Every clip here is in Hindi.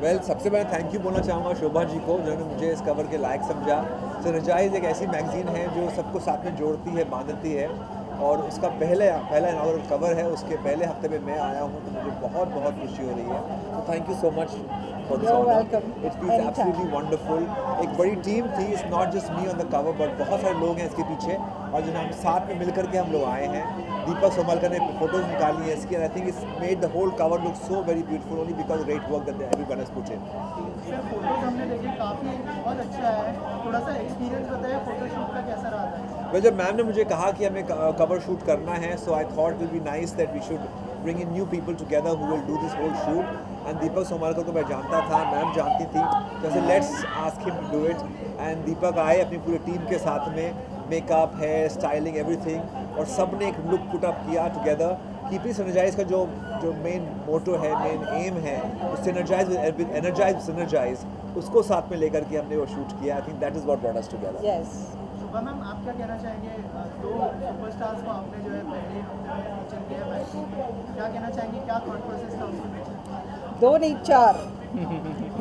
वेल सबसे पहले थैंक यू बोलना चाहूँगा शोभा जी को, जिन्होंने मुझे इस कवर के लायक समझा। सिनर्जाइज एक ऐसी मैगज़ीन है जो सबको साथ में जोड़ती है, बांधती है, और उसका पहला इनॉग्रेल कवर है, उसके पहले हफ्ते में मैं आया हूँ, तो मुझे बहुत बहुत खुशी हो रही है। तो thank you so much for this honour. It feels absolutely wonderful. एक बड़ी टीम थी, it's not just me on the cover, but बहुत सारे लोग हैं इसके पीछे, और जो हम साथ में मिलकर के हम लोग आए हैं। दीपक सोमलकर ने फोटोज निकाली हैं इसकी, and I think it's made the whole cover look so very beautiful only because great work that everyone has put in. Sir photos हमने देखे, काफ़ी बहुत अच्छा है, थोड़ा सा एक्सपीरियंस बताइए फोटोशूट का कैसा रहा था? वेल जब मैम ने मुझे कहा कि हमें कवर शूट करना है, so I thought will be nice that we should bring in new people together who will do this whole shoot. And Deepak Somalkar को मैं जानता था, मैम जानती थी, जैसे let's ask him to do it. And Deepak आए अपनी पूरी टीम के साथ में, मेकअप, हेयर स्टाइलिंग, एवरीथिंग, और सब ने एक लुक पुट अप किया टुगेदर। कीपिंग सिनर्जाइज का जो मेन मोटो है, मेन एम है, सिनर्जाइज विद एनर्जाइज सिनर्जाइज, उसको साथ में लेकर के हमने वो शूट किया। I think that is what brought us together. Yes. Shubha ma'am, आप क्या कहना चाहेंगे? दो सुपरस्टार्स को आपने जो है पहले फीचर किया है मैगज़ीन में, क्या कहना चाहेंगे, क्या थॉट प्रोसेस था उसके पीछे? 2 नहीं 4,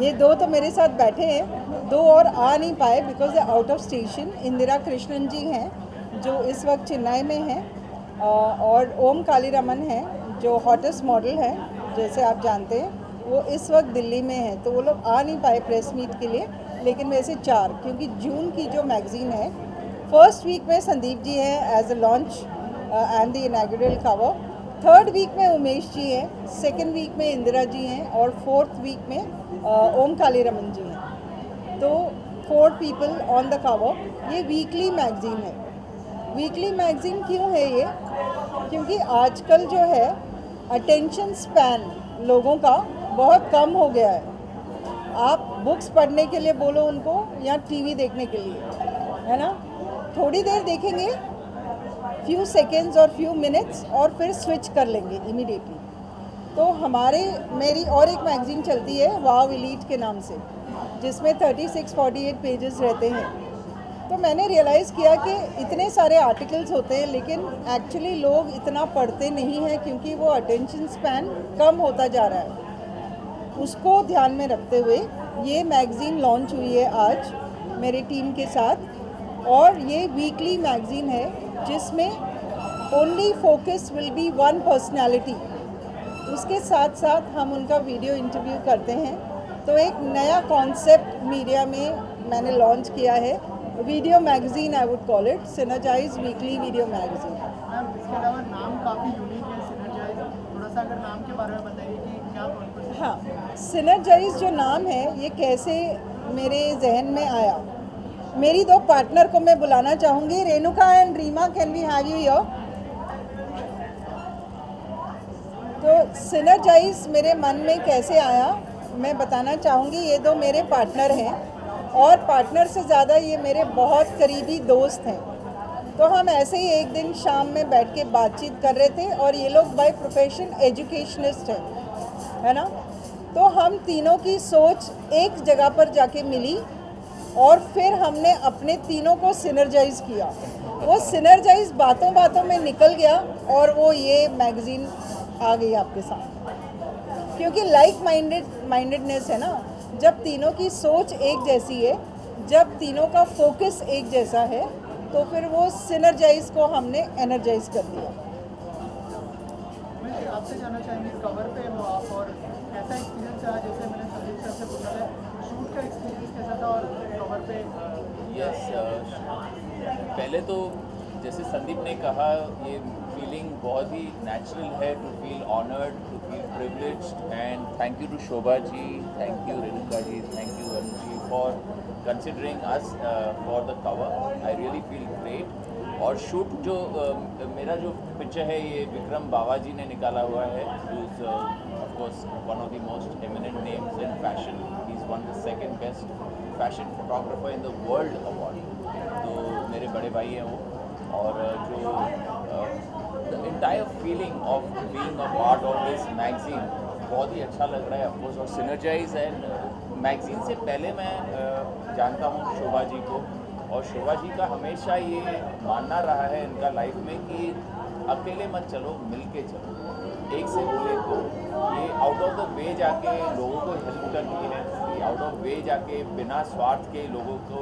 ये 2 तो मेरे साथ बैठे हैं, 2 और आ नहीं पाए because they out of station. Indira Krishnan ji हैं जो इस वक्त चेन्नई में हैं, और ओम कालीरमन हैं जो हॉटेस्ट मॉडल हैं, जैसे आप जानते हैं, वो इस वक्त दिल्ली में हैं, तो वो लोग आ नहीं पाए प्रेस मीट के लिए। लेकिन वैसे 4, क्योंकि जून की जो मैगज़ीन है, फर्स्ट वीक में संदीप जी हैं as a launch and the inaugural cover, third week में उमेश जी हैं, सेकेंड वीक में इंदिरा जी हैं, और फोर्थ वीक में ओम कालीरमन जी हैं। तो 4 पीपल ऑन द कवर। ये वीकली मैगज़ीन है। वीकली मैगज़ीन क्यों है ये? क्योंकि आजकल जो है अटेंशन स्पैन लोगों का बहुत कम हो गया है। आप बुक्स पढ़ने के लिए बोलो उनको या टीवी देखने के लिए, है ना, थोड़ी देर देखेंगे, फ्यू सेकेंड्स और फ्यू मिनट्स, और फिर स्विच कर लेंगे इमीडिएटली। तो मेरी और एक मैगज़ीन चलती है वाव एलीट के नाम से, जिसमें 36-48 पेजेस रहते हैं। तो मैंने रियलाइज़ किया कि इतने सारे आर्टिकल्स होते हैं, लेकिन एक्चुअली लोग इतना पढ़ते नहीं हैं, क्योंकि वो अटेंशन स्पैन कम होता जा रहा है। उसको ध्यान में रखते हुए ये मैगज़ीन लॉन्च हुई है आज मेरी टीम के साथ, और ये वीकली मैगज़ीन है जिसमें only focus will be one personality. उसके साथ साथ हम उनका वीडियो इंटरव्यू करते हैं। तो एक नया कॉन्सेप्ट मीडिया में मैंने लॉन्च किया है, video magazine, I would call it synergise weekly video magazine. Ma'am, इसके अलावा नाम काफ़ी यूनिक है सिनर्जाइज, थोड़ा सा अगर नाम के बारे में बताइए कि क्या पर्पस है? हाँ, सिनर्जाइज जो नाम है, ये कैसे मेरे जहन में आया? मेरी 2 पार्टनर को मैं बुलाना चाहूँगी, Renuka and Reema, can we have you here? तो सिनर्जाइज मेरे मन में कैसे आया, मैं बताना चाहूँगी। ये 2 मेरे पार्टनर हैं, और पार्टनर से ज़्यादा ये मेरे बहुत करीबी दोस्त हैं। तो हम ऐसे ही एक दिन शाम में बैठ के बातचीत कर रहे थे, और ये लोग बाय प्रोफेशन एजुकेशनिस्ट हैं, है ना। तो हम तीनों की सोच एक जगह पर जाके मिली, और फिर हमने अपने तीनों को सिनर्जाइज किया। वो सिनर्जाइज बातों बातों में निकल गया, और वो ये मैगज़ीन आ गई आपके साथ। क्योंकि लाइक माइंडेडनेस है ना, जब तीनों की सोच एक जैसी है, जब तीनों का फोकस एक जैसा है, तो फिर वो सिनर्जाइज को हमने एनर्जाइज कर दिया। मैं आपसे जानना चाहेंगे, कवर पे हो आप, और कैसा एक्सपीरियंस रहा? जैसे मैंने संदीप सर से पूछा था, शूट का एक्सपीरियंस कैसा था, और कवर पे? यस, पहले तो जैसे संदीप ने कहा, ये फीलिंग बहुत ही नेचुरल है, to feel honoured, to feel privileged, and thank you to Shobha ji, thank you Renuka ji, thank you Varun ji for considering us for the cover. I really feel great. और शूट जो मेरा जो पिक्चर है, ये विक्रम बावा जी ने निकाला हुआ है, who is of course one of the most eminent names in fashion. He is one the second best fashion photographer in the world award. तो मेरे बड़े भाई हैं वो, और जो the entire feeling of being a part of this magazine बहुत ही अच्छा लग रहा है ऑफकोर्स। और सिनर्जाइज एंड मैगज़ीन से पहले मैं जानता हूँ शोभा जी को, और शोभा जी का हमेशा ये मानना रहा है इनका लाइफ में कि अकेले मत चलो, मिल के चलो। एक से बोले तो ये आउट ऑफ द वे जाके लोगों को हेल्प करती है, ये आउट ऑफ वे जाके बिना स्वार्थ के लोगों को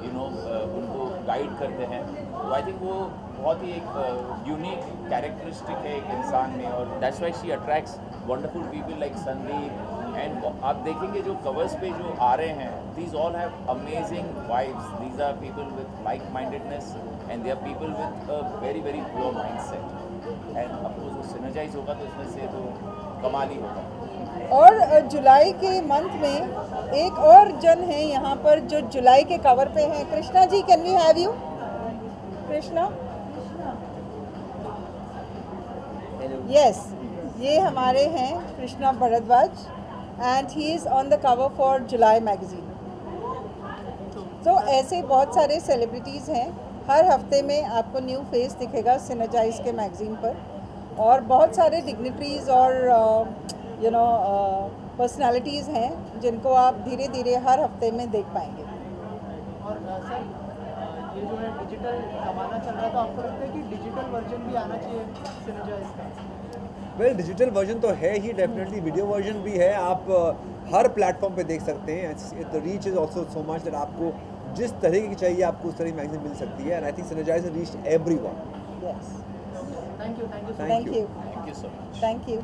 उनको गाइड करते हैं। तो आई थिंक वो बहुत ही एक यूनिक कैरेक्टरिस्टिक है एक इंसान में, और that's why she attracts wonderful people like Sandeep. And आप देखेंगे जो कवर्स पे जो आ रहे हैं, these all have amazing vibes, these are people with like mindedness and they are people with a very very pure mind set. And of course वो सिनर्जाइज होगा तो इसमें से तो कमाल ही होगा। और जुलाई के मंथ में एक और जन है यहाँ पर जो जुलाई के कवर पे हैं। Krishna ji, can we have you? Krishna, yes, ये हमारे हैं Krishna Bharadwaj and he is on the cover for July magazine. तो ऐसे बहुत सारे सेलिब्रिटीज़ हैं, हर हफ्ते में आपको न्यू फेस दिखेगा सिनर्जाइज के मैगजीन पर, और बहुत सारे डिग्निटरीज और पर्सनालिटीज़ हैं जिनको आप धीरे धीरे हर हफ्ते में देख पाएंगे। और सर, ये जो है डिजिटल ज़माना चल रहा है, तो आपको लगता है कि डिजिटल वर्जन भी आना चाहिए सिनर्जाइज का? वेल, डिजिटल वर्जन तो है ही, डेफिनेटली वीडियो वर्जन भी है। आप हर प्लेटफॉर्म पे देख सकते हैं। The reach is also so much that आपको जिस तरह की चाहिए आपको उस तरह की मैगजीन मिल सकती है। And I think synergise has reached everyone. Yes, thank you thank you, thank you so much. Thank you.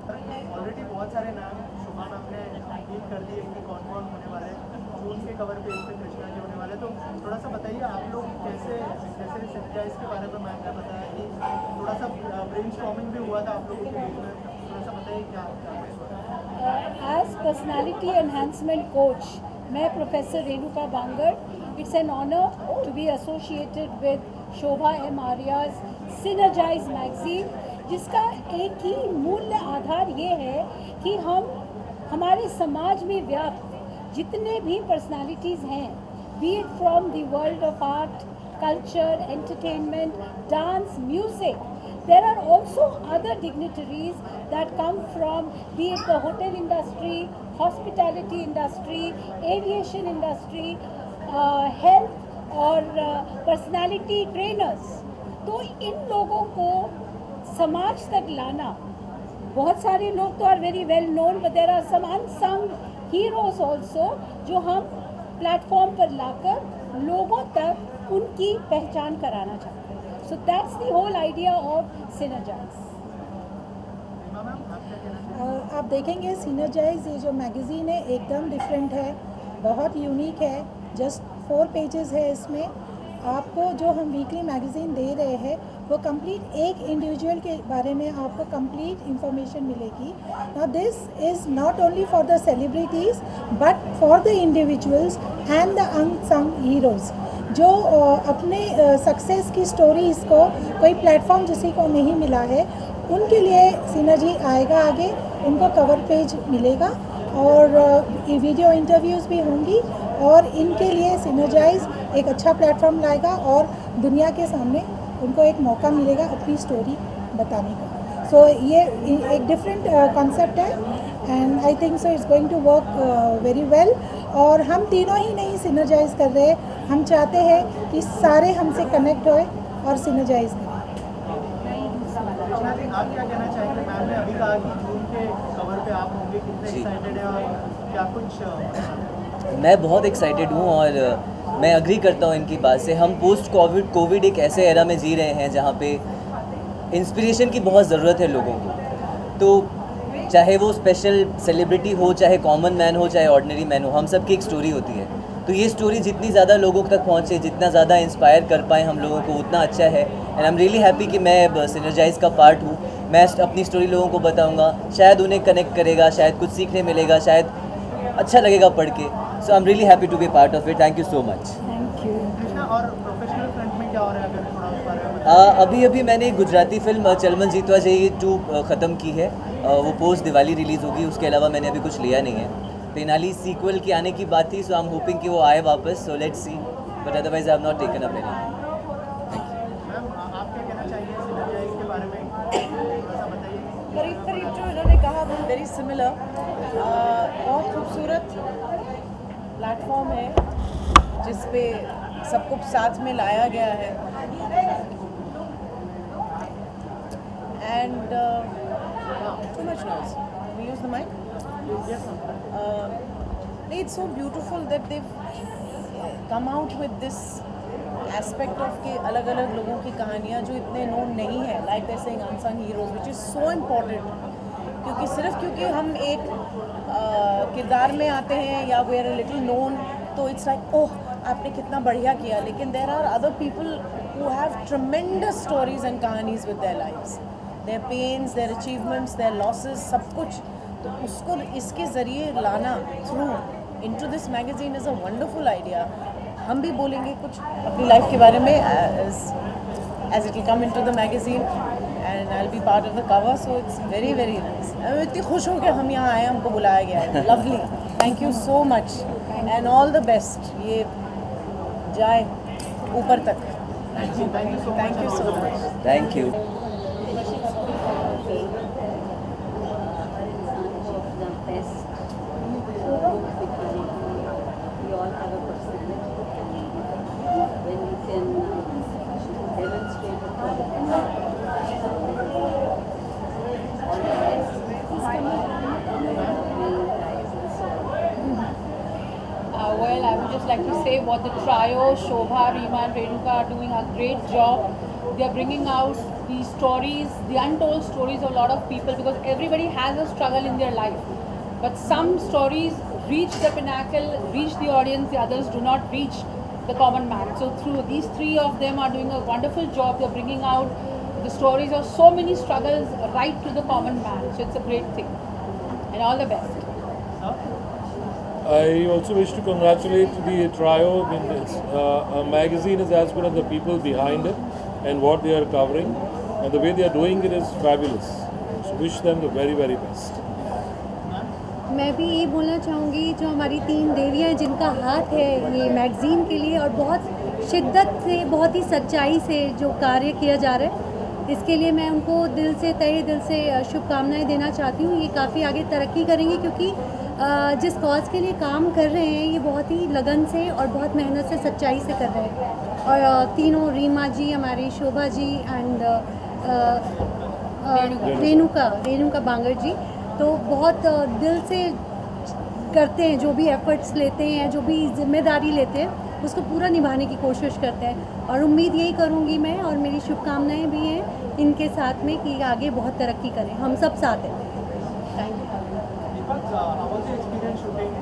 Already बहुत सारे नाम शुभा मैम ने लीक कर दिए कि कौन कौन होने वाले हैं। जून के कवर पेज पे कृष्णा जी होने वाले, तो थोड़ा सा बताइए आप लोग कैसे सिनर्जाइज के बारे में मैम ने बताया कि थोड़ा सा ब्रेनस्टॉर्मिंग भी हुआ था आप लोगों के बीच में, थोड़ा सा बताइए क्या As personality enhancement coach, मैं professor Renuka Bangar, it's an honour to be associated with Shobha M Arya's synergize magazine, जिसका एक ही मूल्य आधार ये है कि हम हमारे समाज में व्याप्त जितने भी पर्सनालिटीज़ हैं, B it from the world of art, culture, entertainment, dance, music. There are also other dignitaries that come from, be it the hotel industry, hospitality industry, aviation industry, health और personality trainers. तो इन लोगों को समाज तक लाना, बहुत सारे लोग तो are very well known, but there are some unsung heroes also जो हम प्लेटफॉर्म पर लाकर लोगों तक उनकी पहचान कराना चाहते हैं। So that's the whole idea of synergize. आप देखेंगे सिनर्जाइज ये जो मैगज़ीन है एकदम डिफरेंट है, बहुत यूनिक है। जस्ट 4 पेजेस है इसमें। आपको जो हम वीकली मैगज़ीन दे रहे हैं वो कंप्लीट एक इंडिविजुअल के बारे में आपको कंप्लीट इंफॉर्मेशन मिलेगी। Now this is not only for the celebrities but for the individuals and the unsung heroes जो अपने सक्सेस की स्टोरीज़ को कोई प्लेटफॉर्म जिसी को नहीं मिला है, उनके लिए सिनर्जी आएगा आगे, उनको कवर पेज मिलेगा और वीडियो इंटरव्यूज़ भी होंगी और इनके लिए सिनर्जाइज एक अच्छा प्लेटफॉर्म लाएगा और दुनिया के सामने उनको एक मौका मिलेगा अपनी स्टोरी बताने का। सो ये एक डिफरेंट कॉन्सेप्ट है and I think so it's going to work very well. और हम तीनों ही नहीं सिनर्जाइज कर रहे, हम चाहते हैं कि सारे हमसे कनेक्ट होए और सिनर्जाइज करें। कृष्णा जी, आप क्या कहना चाहेंगे? मैम ने अभी कहा कि जून के कवर पे आप होंगे, कितने एक्साइटेड हैं और क्या कुछ? मैं बहुत एक्साइटेड हूँ और मैं अग्री करता हूँ इनकी बात से। हम पोस्ट कोविड एक ऐसे एरा में जी रहे हैं जहाँ पे इंस्पिरेशन की बहुत ज़रूरत है लोगों को। तो चाहे वो स्पेशल सेलिब्रिटी हो, चाहे कॉमन मैन हो, चाहे ऑर्डिनरी मैन हो, हम सब की एक स्टोरी होती है। तो ये स्टोरी जितनी ज़्यादा लोगों तक पहुँचे, जितना ज़्यादा इंस्पायर कर पाए हम लोगों को, उतना अच्छा है। And I am really happy कि मैं सिनर्जाइज का पार्ट हूँ। मैं अपनी स्टोरी लोगों को बताऊँगा, शायद उन्हें कनेक्ट करेगा, शायद कुछ सीखने मिलेगा, शायद अच्छा लगेगा पढ़ के। So I am really happy to be part of it. Thank you so much. Thank you. Krishna, और प्रोफेशनल फ्रंट में क्या हो रहा है, अगर थोड़ा उस बारे में बताइए। अभी एक गुजराती फिल्म चलमन जीतवा जाइए 2 ख़त्म की है। वो पोस्ट दिवाली रिलीज़ होगी, उसके अलावा मैंने अभी कुछ लिया नहीं है। तेनाली सीक्वल की आने की बात थी, सो आई एम होपिंग कि वो आए वापस। So let's see, but otherwise I have not taken up any. Ma'am, आप क्या कहना चाहिए सिनर्जाइज के बारे में, थोड़ा सा बताइए। करीब जो इन्होंने कहा वो वेरी सिमिलर। बहुत खूबसूरत प्लेटफॉर्म है जिस पे सबको साथ में लाया गया है। and too much noise. We use the mic. It's so beautiful that they've come out with this aspect of के अलग अलग लोगों की कहानियाँ जो इतने known नहीं है, like they're saying unsung heroes, which is so important. क्योंकि सिर्फ क्योंकि हम एक किरदार में आते हैं या we are a little known, तो it's like ओह आपने कितना बढ़िया किया, लेकिन there are other people who have tremendous stories and कहानीज with their lives, their pains, their achievements, their losses, सब कुछ. तो उसको इसके ज़रिए लाना through into this magazine is a wonderful idea. हम भी बोलेंगे कुछ अपनी लाइफ के बारे में as it will come into the magazine and I'll be part of the cover, so it's very very nice. मैं इतनी खुश हूँ कि हम यहाँ आए, हमको बुलाया गया है. Lovely. Thank you so much and all the best. ये जाए ऊपर तक. Thank you so much. Thank you. We all have a personality, and when we can demonstrate it all the best. Well, I would just like to say what the trio, Shobha, Reema and Renuka are doing a great job. They are bringing out the stories, the untold stories of a lot of people, because everybody has a struggle in their life. But some stories reach the pinnacle, reach the audience, the others do not reach the common man. So through these three of them are doing a wonderful job. They are bringing out the stories of so many struggles right to the common man. So it's a great thing. And all the best. I also wish to congratulate the trio. I mean, a magazine is as good as the people behind it and what they are covering, and the way they are doing it is fabulous. So wish them the very very best. मैं भी ये बोलना चाहूँगी, जो हमारी 3 देवियाँ जिनका हाथ है ये मैगज़ीन के लिए और बहुत शिद्दत से, बहुत ही सच्चाई से जो कार्य किया जा रहा है, इसके लिए मैं उनको दिल से, तहे दिल से शुभकामनाएं देना चाहती हूँ. ये काफ़ी आगे तरक्की करेंगे क्योंकि जिस कॉज के लिए काम कर रहे हैं ये बहुत ही लगन से और बहुत मेहनत से, सच्चाई से कर रहे हैं. और तीनों, रीमा जी हमारी, शोभा जी एंड रेणुका बांगर जी, तो बहुत दिल से करते हैं. जो भी एफर्ट्स लेते हैं, जो भी जिम्मेदारी लेते हैं, उसको पूरा निभाने की कोशिश करते हैं. और उम्मीद यही करूँगी मैं, और मेरी शुभकामनाएं भी हैं इनके साथ में कि आगे बहुत तरक्की करें. हम सब साथ हैं. Thank you. Experience shooting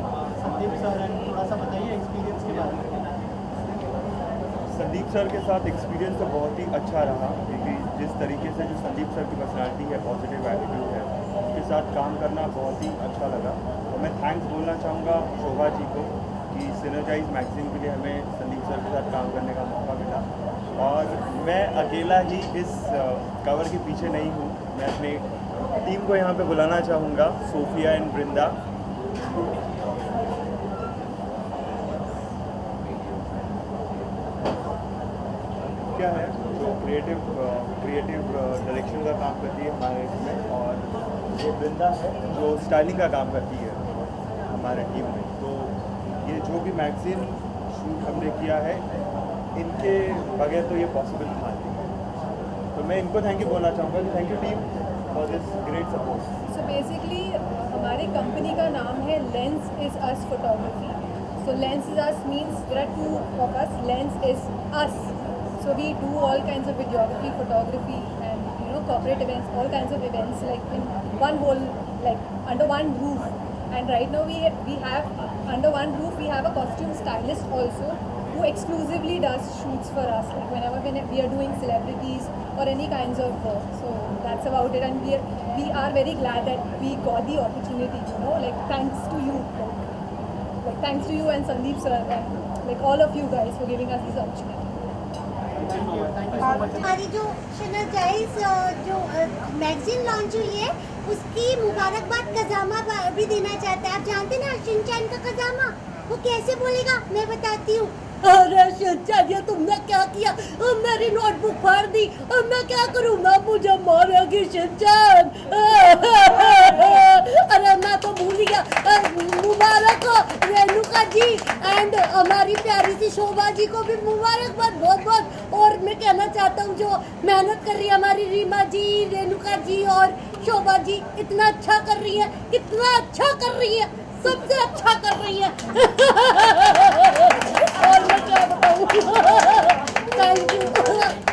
Sandeep sir, and थोड़ा सा बताइए एक्सपीरियंस के बारे में. संदीप सर के साथ एक्सपीरियंस तो बहुत ही अच्छा रहा, क्योंकि जिस तरीके से जो संदीप सर की पर्सनालिटी है, पॉजिटिव एटीट्यूड है, उसके साथ काम करना बहुत ही अच्छा लगा. और मैं थैंक्स बोलना चाहूँगा शोभा जी को कि सिनर्जाइज मैगज़ीन के लिए हमें संदीप सर के साथ काम करने का मौका मिला. और मैं अकेला ही इस कवर के पीछे नहीं हूँ. मैं अपनी टीम को यहाँ पे बुलाना चाहूँगा, सोफिया एंड वृंदा. क्या है जो क्रिएटिव डायरेक्शन का काम करती है हमारे इसमें, और ये वृंदा है जो स्टाइलिंग का काम करती है हमारे टीम में. तो ये जो भी मैगज़ीन शूट हमने किया है, इनके बगैर तो ये पॉसिबल था नहीं. तो मैं इनको थैंक यू बोलना चाहूँगा कि thank you team for this great support. So basically हमारी कंपनी का नाम है lens is us photography. So lens is us means there are 2 of us. Lens is us. So we do all kinds of videography, photography, and corporate events, all kinds of events, like in one whole, like under one roof. And right now we have under one roof we have a costume stylist also who exclusively does shoots for us, like whenever we are doing celebrities or any kinds of work. So that's about it, and we are very glad that we got the opportunity. Like thanks to you, like thanks to you and Sandeep sir, and like all of you guys for giving us this opportunity. हमारी जो सिनर्जाइज जो मैगजीन लॉन्च हुई है उसकी मुबारकबाद कजामा भी देना चाहता है. आप जानते ना शिनचैन का कजामा वो कैसे बोलेगा, मैं बताती हूँ. अरे शिनचैन ये तुमने क्या किया, मेरी नोटबुक फाड़ दी, अब मैं क्या करूँ, मैं मुझे मारेगी शिनचैन. अरे मैं तो भूल गया, मुबारक हो रेणुका जी एंड हमारी प्यारी सी शोभा जी को भी मुबारकबाद बहुत बहुत। और मैं कहना चाहता हूँ जो मेहनत कर रही है हमारी रीमा जी, रेणुका जी और शोभा जी, इतना अच्छा कर रही है, इतना अच्छा कर रही है, सबसे अच्छा कर रही है। और मैं क्या बताऊँ, थैंक यू।